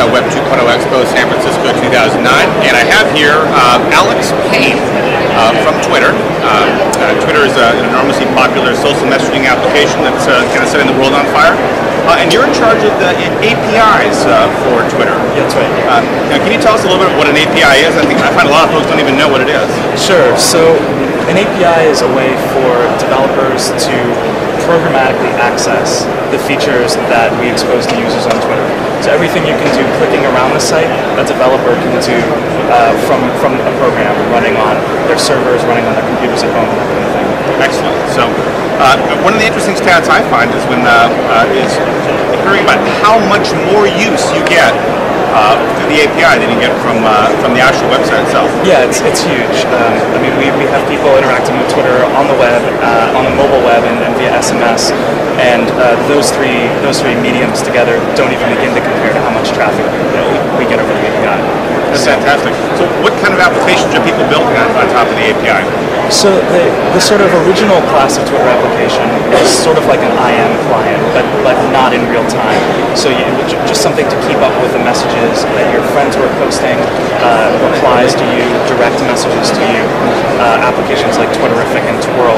Web 2.0 Expo San Francisco 2009, and I have here Alex Payne from Twitter. Twitter is an enormously popular social messaging application that's kind of setting the world on fire. And you're in charge of the APIs for Twitter. Yeah, that's right. Now, can you tell us a little bit what an API is? I find a lot of folks don't even know what it is. Sure. So an API is a way for developers to programmatically access the features that we expose to users on Twitter. So everything you can do clicking around the site, a developer can do from a program running on their servers, running on their computers at home, that kind of thing. Excellent. So one of the interesting stats I find is when is hearing about how much more use you get through the API than you get from the actual website itself. Yeah, it's huge. I mean, we have people interacting with Twitter on the web, on the mobile web, and via SMS, and those three mediums together don't even begin to compare to how much traffic we get over the API. That's fantastic. So what kind of applications are people building on top of the API? So the sort of original class of Twitter application is sort of like an IM client, but not in real time. So just something to keep up with the messages that your friends were posting, replies to you, direct messages to you. Applications like Twitterific and Twirl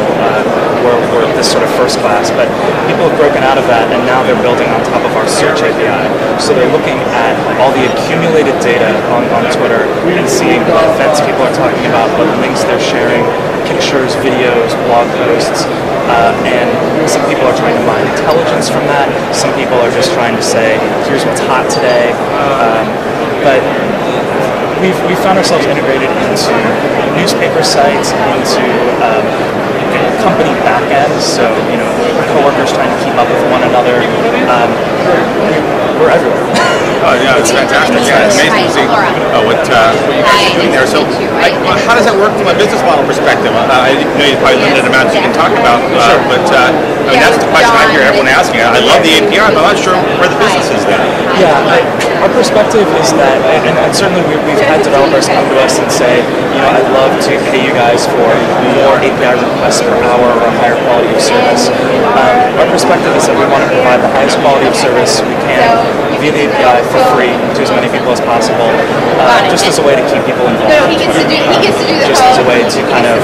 were this sort of first class, but people have broken out of that, and now they're building on top of our search API. So they're looking at all the accumulated data on Twitter and seeing what events people are talking about, what links they're sharing, pictures, videos, blog posts, and some people are trying to mine intelligence from that. Some people are just trying to say, here's what's hot today. But we found ourselves integrated into newspaper sites, into company backends, so coworkers trying to keep up with one another. We're everywhere. Oh yeah, it's fantastic. Yeah, it's amazing to see what you guys are doing there. So, how does that work from a business model perspective? I know you probably limited amounts you can talk about, but I mean that's the question I hear everyone asking. I love the API, but I'm not sure where the business is there. Yeah, our perspective is that, and certainly we've had developers come to us and say, I'd love to pay you guys for more API requests per hour or a higher quality of service. Our perspective is that we want to provide the highest quality of service we can via the API for free to as many people as possible, just as a way to keep people involved. Just as a way to kind of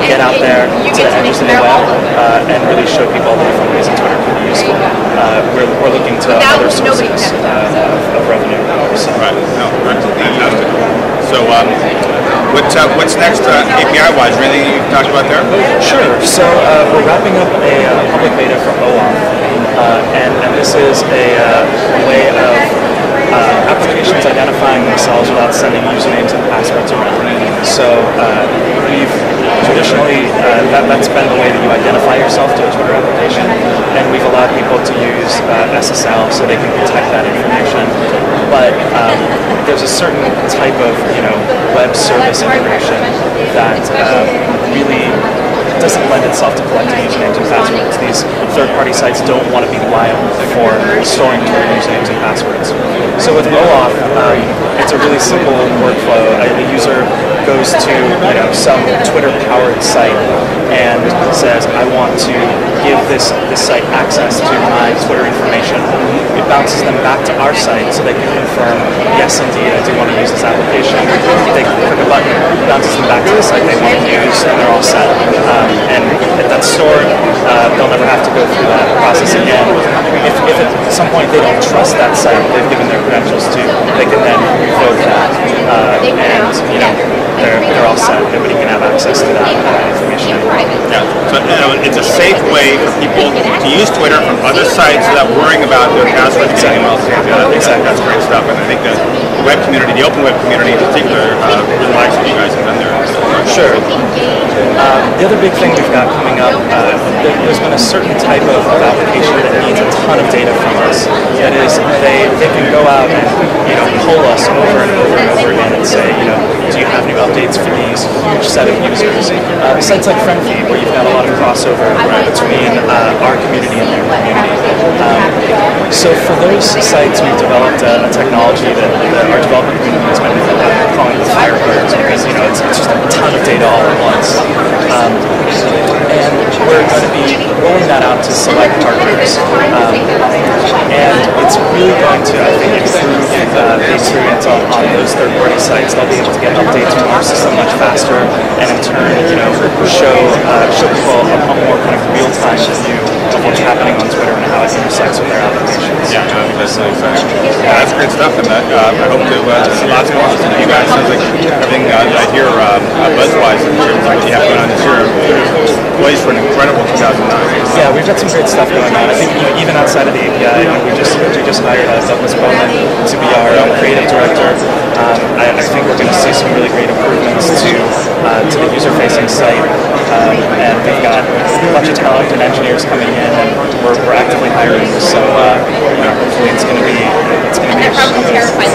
get out there to the edges of the web and really show people all the different ways that Twitter can be useful. We're looking to other sources of revenue. So. Right. No, fantastic. So what's next API-wise? Anything you can talk about there? Sure. So we're wrapping up a public beta for OAuth, and this is a way of applications identifying themselves without sending usernames and passwords around. So we've traditionally, that's been the way that you identify yourself to a Twitter application, and we've allowed people to use SSL so they can protect that information. But there's a certain type of web service integration that really doesn't lend itself to collecting usernames and passwords. These third-party sites don't want to be liable for storing Twitter usernames and passwords. So with OAuth, it's a really simple workflow. A user goes to some Twitter-powered site and says, I want to give this site access to my Twitter information. It bounces them back to our site so they can confirm, yes, indeed, I do want to use this application. They click a button, bounces them back to the site they want to use, and they're all set. And if that's stored, they'll never have to go through that process again. If at some point they don't trust that site they've given their credentials to, they can then revoke that, and they're all set. Nobody can have access to that information. Yeah. So it's a safe way for people to use Twitter from other sites without worrying about their passwords getting emails. Exactly. That's great stuff, and I think the web community, the open web community in particular, really likes what you guys have done there. Sure. The other big thing we've got coming up, there's been a certain type of application that needs a ton of data from us. That is, they can go out and poll us over and over and over again and say, do you have new updates for these huge set of users? Sites like FriendFeed, where you've got a lot of crossover between our community and their community. So for those sites, we've developed a technology that our development community has been calling the fire birds, because it's just a ton of data all at once. and we're going to be rolling that out to select partners. And it's really going to, I think, improve the experience on those third-party sites. They'll be able to get updates from our system much faster, and in turn, show people a more kind of real-time view of what's happening on Twitter and how it intersects with their applications. Yeah, that's exciting. Yeah, that's great stuff, and I hope to see lots more from you guys. Sounds like everything that I hear buzz-wise in terms of what you have going on this year is poised for an incredible 2009. Yeah, we've got some great stuff going on. I think even outside of the API, we just hired Douglas Payne to be our creative director. I think we're going to see some really great improvements to the user-facing site, and we've got a bunch of talent and engineers coming in, and we're actively hiring. So hopefully it's going to be. And they're probably terrified